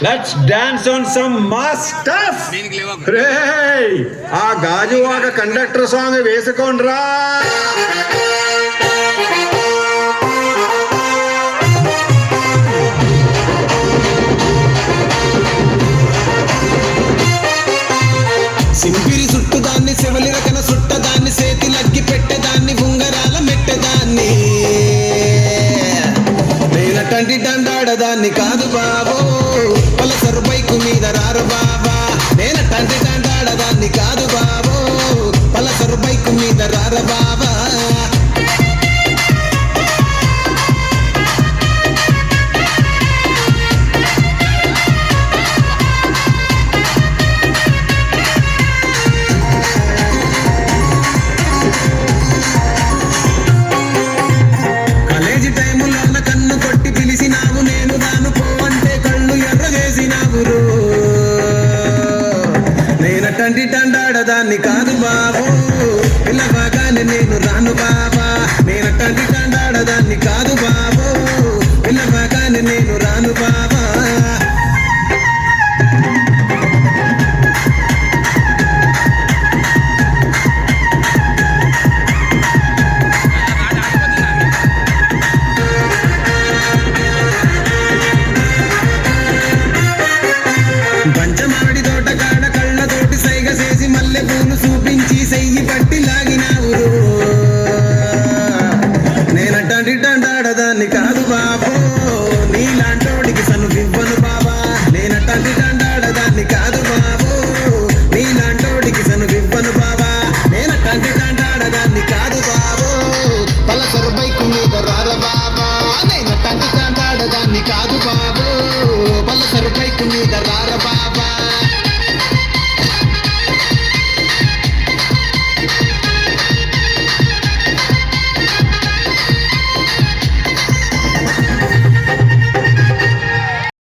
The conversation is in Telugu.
Let's dance on some mass stuff. రేయ్ ఆ గాజువాక కండక్టర్ సాంగ్ వేసుకోండ్రా. సింపిరి చుట్టుదాన్ని శివలి రకన సుట్టదాన్ని సేతి లగ్గి పెట్టేదాన్ని ఉంగరాల మెట్టదాన్ని నేనటంటి దండాడదాన్ని కాదు బాబో పలసరు బైకు మీద రారు బాబా. నేనటంటి దండాడదాన్ని కాదు బాబో పలసరు బైకు మీద రారు బాబా. నేనటంటి దండాడదాన్ని కాదు బాబు పిల్లబాగానే నేను రాను బాబా. నేనటంటి దండాడదాన్ని కాదు బాబా.